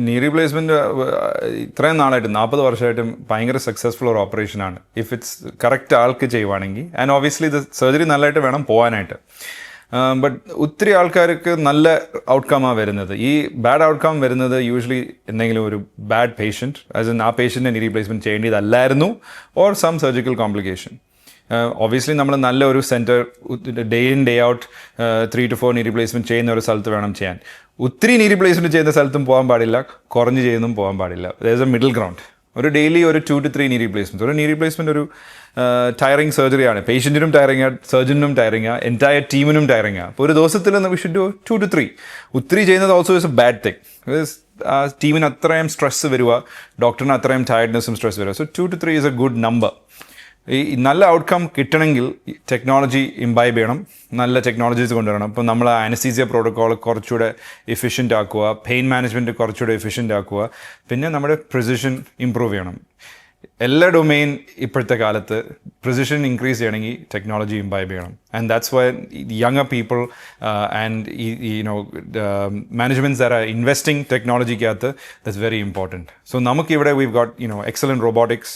നീ റീപ്ലേസ്മെൻറ്റ് ഇത്രയും നാളായിട്ട് 40 വർഷമായിട്ടും ഭയങ്കര സക്സസ്ഫുൾ ഒരു ഓപ്പറേഷനാണ് ഇഫ് ഇറ്റ്സ് കറക്റ്റ് ആൾക്ക് ചെയ്യുവാണെങ്കിൽ. ആൻഡ് ഓബിയസ്ലി ഇത് സർജറി നല്ലതായിട്ട് വേണം പോകാനായിട്ട്. ബട്ട് ഒത്തിരി ആൾക്കാർക്ക് നല്ല ഔട്ട്കമാണ് വരുന്നത്. ഈ ബാഡ് ഔട്ട്കം വരുന്നത് യൂഷ്വലി എന്തെങ്കിലും ഒരു ബാഡ് പേഷ്യൻറ്റ്, ആസ് ഇൻ ആ പേഷ്യൻറ്റിനെ നീ റീപ്ലേസ്മെൻറ്റ് ചെയ്യേണ്ടതല്ലായിരുന്നു, or some surgical complication. Obviously നമ്മൾ നല്ല ഒരു centre day in day out 3 to 4 നീ റീപ്ലേസ്മെൻറ്റ് ചെയ്യുന്ന ഒരു സ്ഥലത്ത് വേണം ചെയ്യാൻ. ഒത്തിരി നീ റീപ്ലേസ്മെൻറ്റ് ചെയ്യുന്ന സ്ഥലത്തും പോകാൻ പാടില്ല, കുറഞ്ഞ് ചെയ്യുന്നതും പോകാൻ പാടില്ല. There is A middle ground. ഒരു ഡെയിലി ഒരു 2 to 3 നീ റീപ്ലേസ്മെൻറ്റ്. ഒരു നീ റീപ്ലേസ്മെൻറ്റ് ഒരു ടയറിങ് സർജറിയാണ്. പേഷ്യൻറ്റിനും ടയറിങ്ങാ, സർജനും ടയറിങ്ങാ, എൻറ്റയർ ടീമിനും ടയറിങ്ങാ. അപ്പോൾ ഒരു ദിവസത്തിൽ വി ഷുഡ് ഡു 2 to 3. ഒത്തിരി ചെയ്യുന്നത് also is A bad thing. ആ ടീമിന് അത്രയും സ്ട്രെസ് വരിക, ഡോക്ടറിന് അത്രയും ടയർഡ്നെസ്സും സ്ട്രെസ് വരിക. So 2 to 3 is A good number. ഈ നല്ല ഔട്ട്കം കിട്ടണമെങ്കിൽ ടെക്നോളജി ഇംബൈബ് ചെയ്യണം, നല്ല ടെക്നോളജീസ് കൊണ്ടുവരണം. ഇപ്പം നമ്മൾ അനസ്തീസിയ പ്രോട്ടോക്കോൾ കുറച്ചുകൂടെ എഫിഷ്യൻ്റ് ആക്കുക, പെയിൻ മാനേജ്മെൻറ്റ് കുറച്ചുകൂടെ എഫിഷ്യൻ്റ് ആക്കുക, പിന്നെ നമ്മുടെ പ്രിസിഷൻ ഇമ്പ്രൂവ് ചെയ്യണം. എല്ലാ ഡൊമെയിൻ ഇപ്പോഴത്തെ കാലത്ത് പ്രിസിഷൻ ഇൻക്രീസ് ചെയ്യണമെങ്കിൽ ടെക്നോളജി ഇംബൈബ് ചെയ്യണം. And that's why younger people and managements are investing ടെക്നോളജിക്കകത്ത് ദറ്റ്സ് വെരി ഇമ്പോർട്ടൻറ്റ്. സോ നമുക്കിവിടെ വീവ് ഗോട്ട് എക്സലൻറ്റ് റോബോട്ടിക്സ്.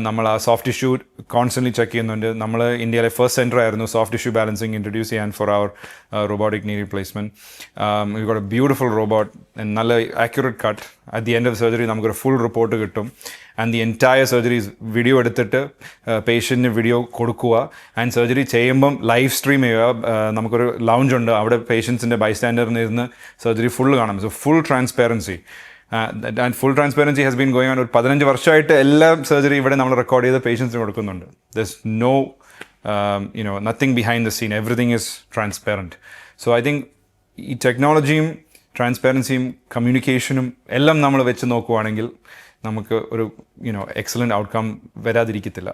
നമ്മൾ ആ സോഫ്റ്റ് ടിഷ്യൂ കോൺസ്റ്റൻ്റ്ലി ചെക്ക് ചെയ്യുന്നുണ്ട്. നമ്മൾ ഇന്ത്യയിലെ ഫസ്റ്റ് സെൻറ്റർ ആയിരുന്നു സോഫ്റ്റ് ടിഷ്യൂ ബാലൻസിങ് ഇൻട്രൊഡ്യൂസ് ചെയ്യാൻ for our robotic knee replacement. We got a beautiful robot, നല്ല accurate cut. At the end of surgery നമുക്കൊരു full report കിട്ടും. And the entire surgeries video എടുത്തിട്ട് പേഷ്യൻറ്റിന് video കൊടുക്കുക. And surgery ചെയ്യുമ്പം live stream ചെയ്യുക. നമുക്കൊരു lounge ഉണ്ട്, അവിടെ പേഷ്യൻസിൻ്റെ ബൈസ്റ്റാൻഡറിന് ഇരുന്ന് സർജറി ഫുൾ കാണാം. So full transparency. And full transparency has been going on. ഒരു 15 വർഷമായിട്ട് എല്ലാ സർജറി ഇവിടെ നമ്മൾ റെക്കോർഡ് ചെയ്ത് പേഷ്യൻസിന് കൊടുക്കുന്നുണ്ട്. There is no nothing behind the scene. Everything is transparent. So I think ഈ ടെക്നോളജിയും ട്രാൻസ്പെറൻസിയും കമ്മ്യൂണിക്കേഷനും എല്ലാം നമ്മൾ വെച്ച് നോക്കുവാണെങ്കിൽ നമുക്ക് ഒരു എക്സലൻറ്റ് ഔട്ട്കം വരാതിരിക്കത്തില്ല.